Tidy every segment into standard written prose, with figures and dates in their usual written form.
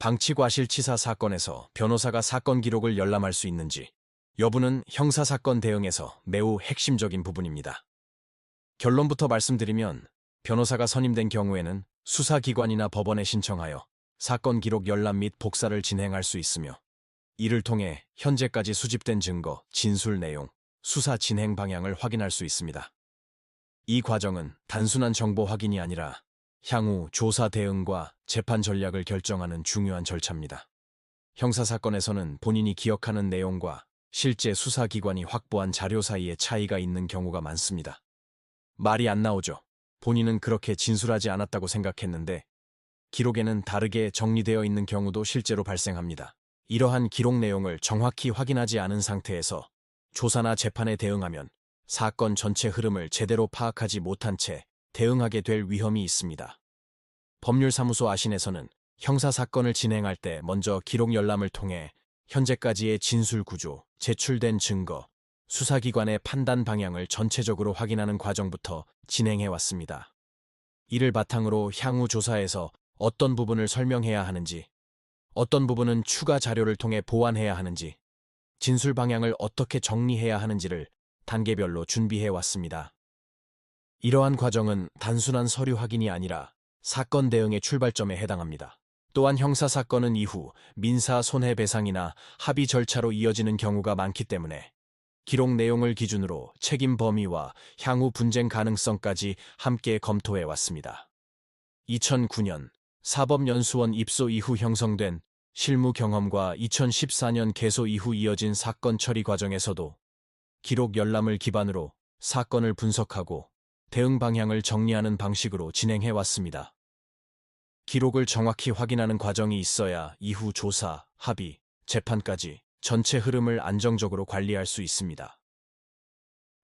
방치과실치사 사건에서 변호사가 사건 기록을 열람할 수 있는지 여부는 형사사건 대응에서 매우 핵심적인 부분입니다. 결론부터 말씀드리면 변호사가 선임된 경우에는 수사기관이나 법원에 신청하여 사건 기록 열람 및 복사를 진행할 수 있으며 이를 통해 현재까지 수집된 증거, 진술 내용, 수사 진행 방향을 확인할 수 있습니다. 이 과정은 단순한 정보 확인이 아니라 향후 조사 대응과 재판 전략을 결정하는 중요한 절차입니다. 형사사건에서는 본인이 기억하는 내용과 실제 수사기관이 확보한 자료 사이에 차이가 있는 경우가 많습니다. 말이 안 나오죠. 본인은 그렇게 진술하지 않았다고 생각했는데 기록에는 다르게 정리되어 있는 경우도 실제로 발생합니다. 이러한 기록 내용을 정확히 확인하지 않은 상태에서 조사나 재판에 대응하면 사건 전체 흐름을 제대로 파악하지 못한 채 대응하게 될 위험이 있습니다. 법률사무소 아신에서는 형사사건을 진행할 때 먼저 기록 열람을 통해 현재까지의 진술 구조, 제출된 증거, 수사기관의 판단 방향을 전체적으로 확인하는 과정부터 진행해 왔습니다. 이를 바탕으로 향후 조사에서 어떤 부분을 설명해야 하는지, 어떤 부분은 추가 자료를 통해 보완해야 하는지, 진술 방향을 어떻게 정리해야 하는지를 단계별로 준비해 왔습니다. 이러한 과정은 단순한 서류 확인이 아니라 사건 대응의 출발점에 해당합니다. 또한 형사사건은 이후 민사 손해배상이나 합의 절차로 이어지는 경우가 많기 때문에 기록 내용을 기준으로 책임 범위와 향후 분쟁 가능성까지 함께 검토해 왔습니다. 2009년 사법연수원 입소 이후 형성된 실무 경험과 2014년 개소 이후 이어진 사건 처리 과정에서도 기록 열람을 기반으로 사건을 분석하고 대응 방향을 정리하는 방식으로 진행해 왔습니다. 기록을 정확히 확인하는 과정이 있어야 이후 조사, 합의, 재판까지 전체 흐름을 안정적으로 관리할 수 있습니다.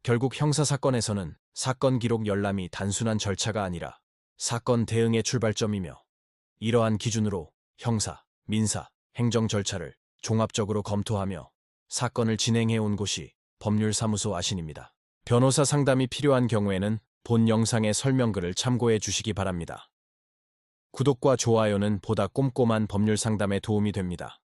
결국 형사사건에서는 사건 기록 열람이 단순한 절차가 아니라 사건 대응의 출발점이며 이러한 기준으로 형사, 민사, 행정 절차를 종합적으로 검토하며 사건을 진행해 온 곳이 법률사무소 아신입니다. 변호사 상담이 필요한 경우에는 본 영상의 설명글을 참고해 주시기 바랍니다. 구독과 좋아요는 보다 꼼꼼한 법률 상담에 도움이 됩니다.